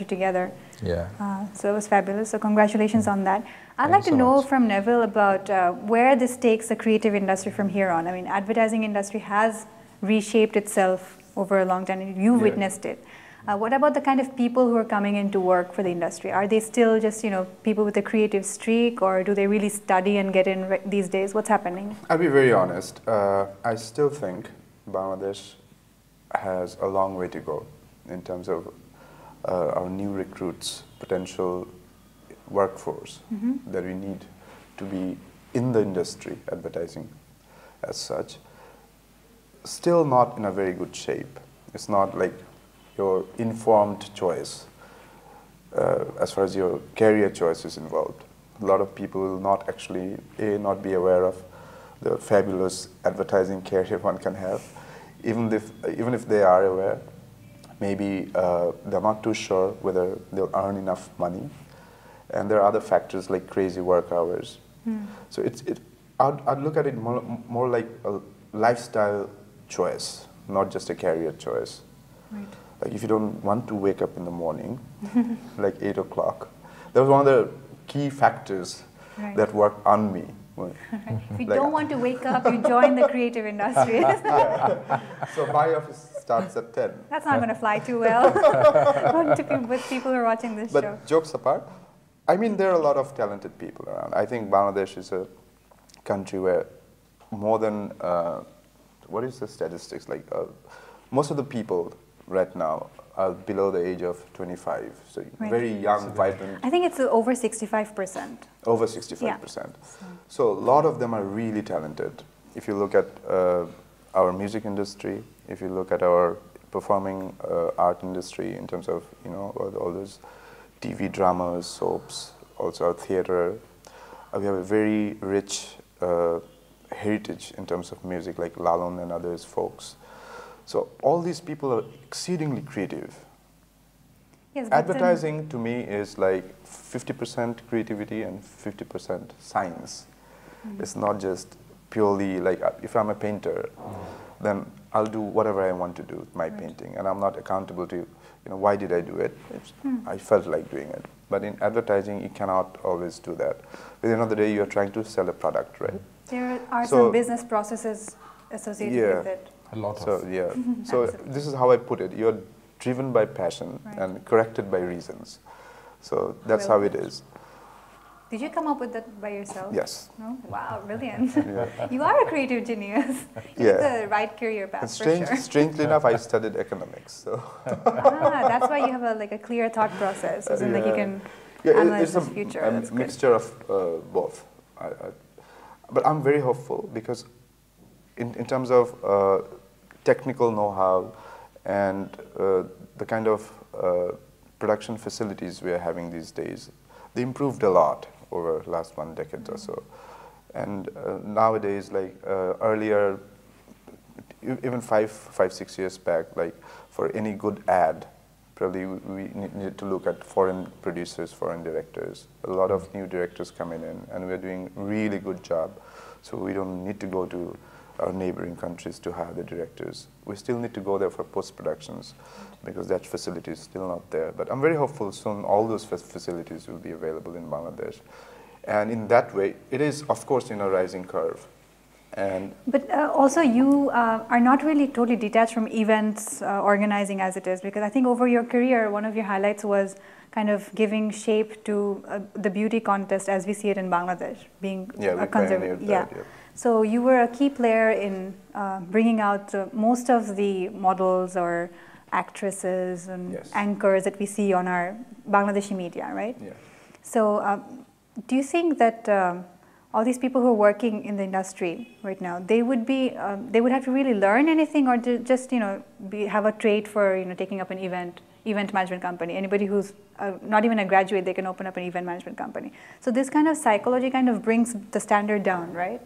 country together. Yeah. So it was fabulous. So congratulations on that. I'd like to know from Neville about where this takes the creative industry from here on. I mean, advertising industry has reshaped itself over a long time, and you've witnessed it. What about the kind of people who are coming in to work for the industry? Are they still just, people with a creative streak, or do they really study and get in these days? What's happening? I'll be very honest. I still think Bangladesh has a long way to go in terms of our new recruits, potential workforce that we need to be in the industry, advertising as such. Still not in a very good shape. It's not like your informed choice as far as your career choice is involved. A lot of people will not actually, not be aware of the fabulous advertising career one can have. Even if they are aware, maybe they're not too sure whether they'll earn enough money. And there are other factors like crazy work hours. So I'd look at it more like a lifestyle choice, not just a career choice. Right. Like if you don't want to wake up in the morning, like 8 o'clock, that was one of the key factors that worked on me. If you don't want to wake up, you join the creative industry. So my office starts at 10. That's not going to fly too well with people who are watching this show. But jokes apart, I mean, there are a lot of talented people around. I think Bangladesh is a country where more than, what is the statistics? Like most of the people right now are below the age of 25. So very young, vibrant. I think it's over 65%. Over 65%. So a lot of them are really talented. If you look at our music industry, if you look at our performing art industry in terms of, all those TV dramas, soaps, also our theater, we have a very rich heritage in terms of music, like Lalon and others, folks. So all these people are exceedingly creative. Yes, advertising to me is like 50% creativity and 50% science. It's not just purely like, if I'm a painter, then I'll do whatever I want to do with my painting, and I'm not accountable to, why did I do it? I felt like doing it. But in advertising, you cannot always do that. At the end of the day, you're trying to sell a product, right? There are some business processes associated with it. A lot so, of. So this is how I put it. You're driven by passion and corrected by reasons. So that's how it is. Did you come up with that by yourself? Yes. No? Wow, brilliant. You are a creative genius. It's the right career path, for sure. Strangely enough, I studied economics. So. That's why you have a clear thought process. So like you can analyze the future. It's a mixture of both. But I'm very hopeful because in terms of technical know-how and the kind of production facilities we are having these days, they improved a lot over the last 1 decade or so. And nowadays, like earlier, even 5-6 years back, like for any good ad, probably we needed to look at foreign producers, foreign directors. A lot of new directors coming in, and we're doing a really good job. So we don't need to go to our neighboring countries to hire the directors. We still need to go there for post-productions because that facility is still not there. But I'm very hopeful soon all those facilities will be available in Bangladesh. And in that way, it is, of course, in a rising curve. But also you are not really totally detached from events organizing as it is, because I think over your career, one of your highlights was kind of giving shape to the beauty contest as we see it in Bangladesh, being a conservative. So you were a key player in bringing out most of the models or actresses and anchors that we see on our Bangladeshi media, right? Yeah. So do you think that all these people who are working in the industry right now, they would have to really learn anything, or just have a trait for taking up an event management company? Anybody who's not even a graduate, they can open up an event management company. So this kind of psychology kind of brings the standard down, right?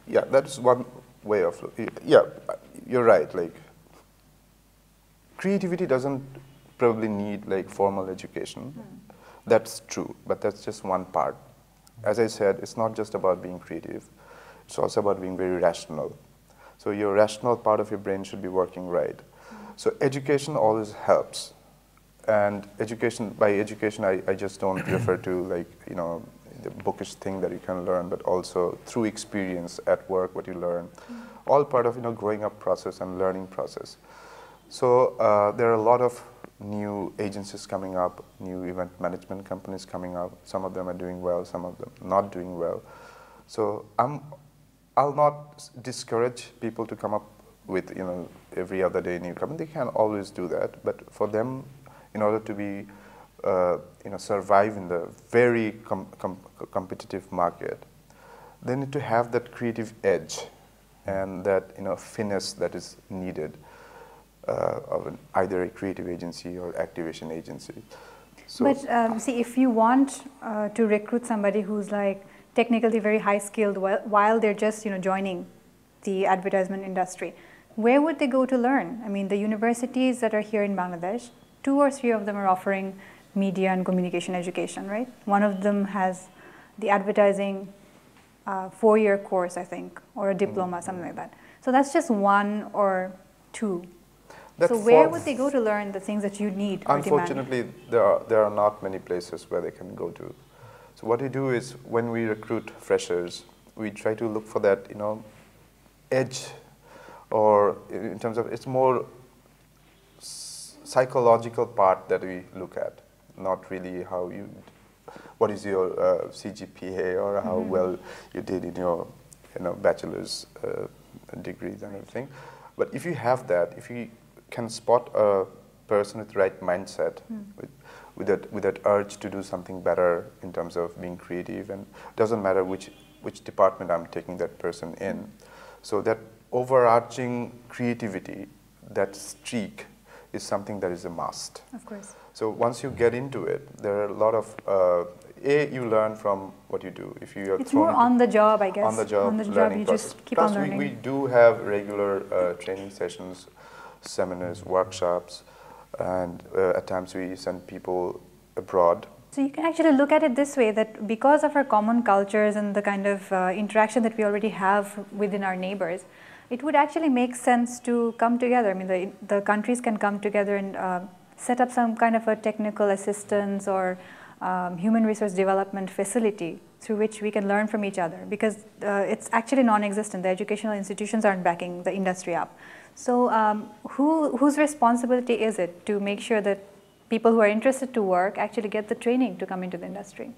Yeah, that's one way of looking. Yeah, you're right. Like creativity doesn't probably need like formal education. That's true, but that's just one part. As I said, it's not just about being creative. It's also about being very rational. So your rational part of your brain should be working right. So education always helps. And education, by education, I just don't refer to like, you know, the bookish thing that you can learn, but also through experience at work, what you learn. All part of, you know, growing up process and learning process. So there are a lot of new agencies coming up, new event management companies coming up. Some of them are doing well, some of them not doing well. So I'll not discourage people to come up with, you know, every other day new company. They can always do that, but for them, in order to be, you know, survive in the very competitive market, they need to have that creative edge and that, you know, finesse that is needed of either a creative agency or activation agency. So, but see, if you want to recruit somebody who's like technically very high skilled while they're just, you know, joining the advertisement industry, where would they go to learn? I mean, the universities that are here in Bangladesh, 2 or 3 of them are offering media and communication education, right? One of them has the advertising 4-year course, I think, or a diploma, something like that. So that's just 1 or 2. So where would they go to learn the things that you need or unfortunately, demand? there are not many places where they can go to. So what we do is, when we recruit freshers, we try to look for that, you know, edge, or in terms of, it's more psychological part that we look at, not really how you, what is your CGPA or how well you did in your, you know, bachelor's degrees and everything. But if you have that, if you can spot a person with the right mindset, with that urge to do something better in terms of being creative, and doesn't matter which department I'm taking that person in. So that overarching creativity, that streak, is something that is a must. Of course. So once you get into it, there are a lot of you learn from what you do. If you are it's more on the job, I guess. On the job you process. just keep Plus on learning. we do have regular training sessions, seminars, workshops, and at times we send people abroad. So you can actually look at it this way, that because of our common cultures and the kind of interaction that we already have within our neighbors, it would actually make sense to come together. I mean, the countries can come together and set up some kind of a technical assistance or human resource development facility through which we can learn from each other, because it's actually non-existent. The educational institutions aren't backing the industry up. So whose responsibility is it to make sure that people who are interested to work actually get the training to come into the industry?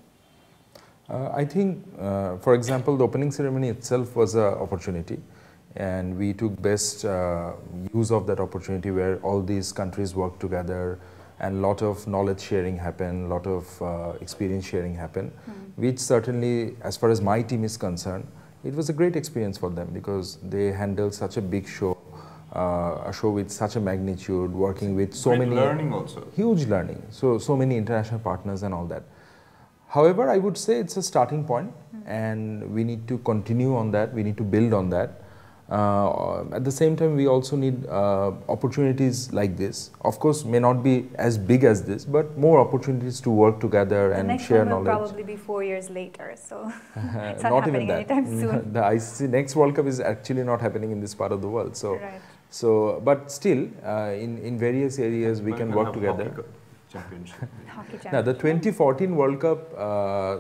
I think, for example, the opening ceremony itself was an opportunity, and we took best use of that opportunity, where all these countries work together and a lot of knowledge sharing happened, a lot of experience sharing happened, which certainly, as far as my team is concerned, it was a great experience for them, because they handled such a big show, a show with such a magnitude, working with so many learning also. Huge learning, so many international partners and all that. However, I would say it's a starting point, and we need to continue on that, we need to build on that. At the same time, we also need opportunities like this. Of course, may not be as big as this, but more opportunities to work together and share knowledge. The next one will probably be 4 years later, so it's not even that. Anytime soon. The ICC next World Cup is actually not happening in this part of the world. So, right. So, but still, in various areas we can work together. Championship. Now, the 2014 World Cup,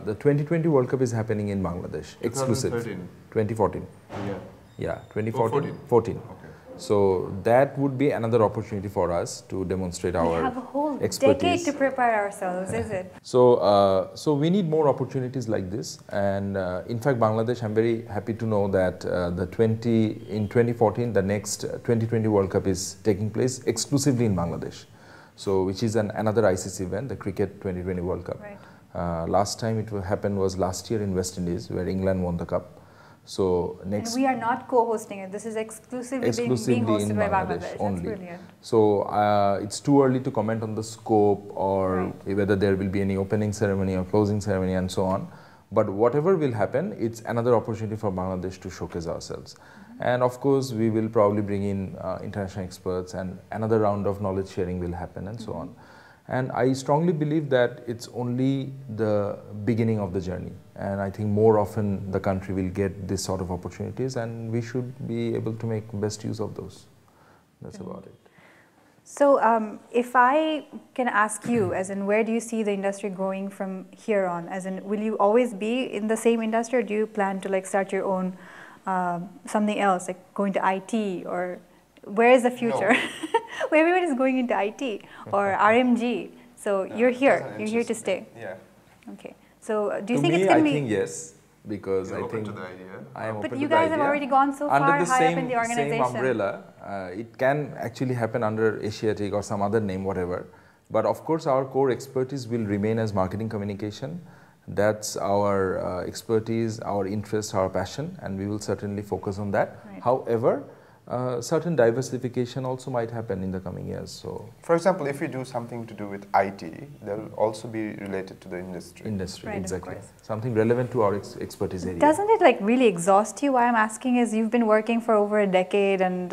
the 2020 World Cup is happening in Bangladesh, exclusive. 2013. 2014. Yeah. Yeah, 2014. 14. Okay. So that would be another opportunity for us to demonstrate our expertise. We have a whole decade to prepare ourselves, is it? So, so we need more opportunities like this, and in fact, Bangladesh, I'm very happy to know that in 2014, the next 2020 World Cup is taking place exclusively in Bangladesh. So, which is another ICC event, the Cricket 2020 World Cup. Right. Last time it happened was last year in West Indies, where England won the cup. So next, and we are not co-hosting it. This is exclusively being hosted by Bangladesh. Only. That's brilliant. So it's too early to comment on the scope or whether there will be any opening ceremony or closing ceremony and so on. But whatever will happen, it's another opportunity for Bangladesh to showcase ourselves. And of course, we will probably bring in international experts, and another round of knowledge sharing will happen and so on. And I strongly believe that it's only the beginning of the journey. And I think more often the country will get this sort of opportunities, and we should be able to make best use of those. That's about it. So if I can ask you, as in where do you see the industry growing from here on? As in, will you always be in the same industry, or do you plan to like start your own something else, like going to IT, or where is the future? No. Where everyone is going into IT or RMG. So No, you're here. doesn't You're here to interest stay. me. Yeah. Okay. So do you To think me, it's going to be? I think yes, because You're I open think to the idea. I am open But to you the guys have idea. already gone so under far the high same, up in the organization. Same umbrella, it can actually happen under Asiatic or some other name, whatever. But of course, our core expertise will remain as marketing communication. That's our expertise, our interest, our passion, and we will certainly focus on that. Right. However, certain diversification also might happen in the coming years. So, For example, if you do something to do with IT, that will also be related to the industry. Right, of exactly. course. Something relevant to our expertise area. Doesn't it like really exhaust you? Why I'm asking is you've been working for over a decade, and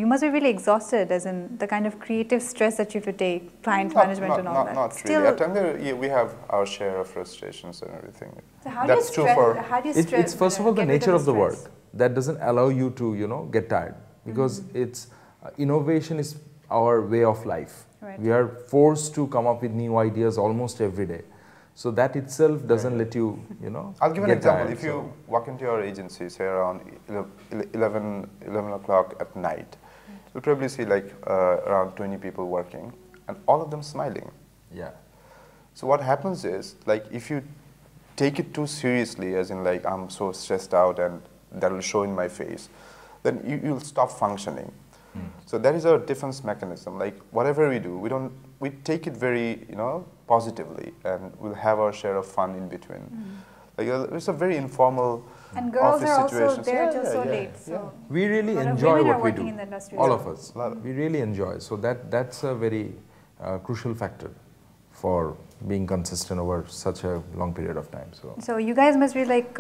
you must be really exhausted, as in the kind of creative stress that you have to take, client management and all that. Not Still, really. At times, we have our share of frustrations and everything. so how That's do you true stress? for. How do you stress? It's first of all the get rid nature of the stress? work that doesn't allow you to get tired, because it's innovation is our way of life. Right. We are forced to come up with new ideas almost every day, so that itself doesn't let you I'll give an get example. tired, If you walk into your agency, say around 11 o'clock at night, you'll probably see like around 20 people working, and all of them smiling. yeah. So what happens is, like, if you take it too seriously, as in like I'm so stressed out and that will show in my face, then you'll stop functioning. So that is our defense mechanism. Like whatever we do, we take it very positively, and we'll have our share of fun in between. Like it's a very informal And girls office are also situations. there till Yeah, so yeah, late. yeah. So We really a lot of enjoy women are what we working do. in the industry. All Yeah. of us. A lot of- We really enjoy. So that's a very crucial factor for being consistent over such a long period of time. So you guys must be like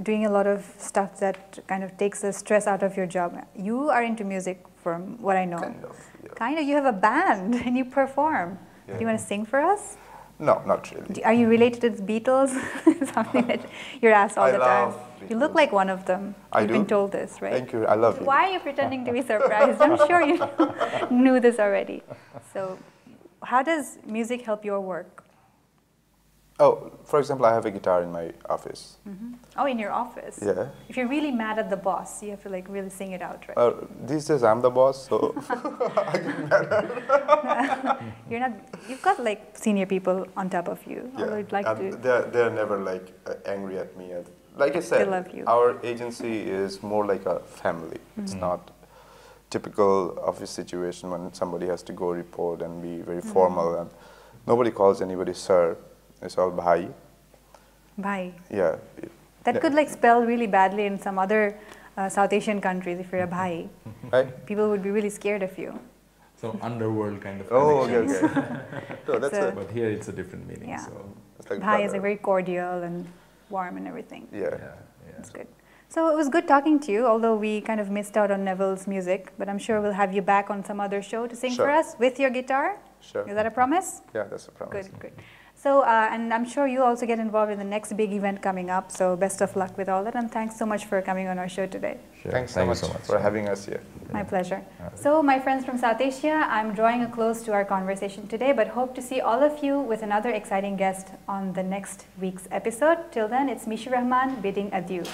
doing a lot of stuff that kind of takes the stress out of your job. You are into music, from what I know. Kind of. Yeah. Kind of. You have a band and you perform. Yeah. Do you want to sing for us? No, not really. Are you related to the Beatles? Something that you're asked all I the time. love You look Beatles. like one of them. I You've do? been told this, right? Thank you. I love you. Why are you pretending to be surprised? I'm sure you knew this already. So, how does music help your work? Oh, for example, I have a guitar in my office. Oh, in your office? Yeah. If you're really mad at the boss, you have to like really sing it out, right? These days I'm the boss, so You're not. You've got like senior people on top of you. Although you'd like and to. they're never like angry at me. Like I said, love you. our agency is more like a family. It's not typical office situation when somebody has to go report and be very formal, and nobody calls anybody sir. It's all bhai. Bye. Yeah. That could like spell really badly in some other South Asian countries if you're a bhai. Right? People would be really scared of you. So underworld kind of Oh, connection. okay, okay. So that's So- it. But here it's a different meaning. Yeah. So It's like Bhai is brother. like very cordial and warm and everything. Yeah. yeah. That's good. So it was good talking to you, although we kind of missed out on Neville's music, but I'm sure we'll have you back on some other show to sing for Sure. us with your guitar. Sure. Is that a promise? Yeah, that's a promise. Good, good. So, and I'm sure you also get involved in the next big event coming up, so best of luck with all that, and thanks so much for coming on our show today. Sure. Thanks Thank you so so much much. for having us here. My pleasure. So, my friends from Southasia, I'm drawing a close to our conversation today, but hope to see all of you with another exciting guest on the next week's episode. Till then, it's Misha Rahman bidding adieu.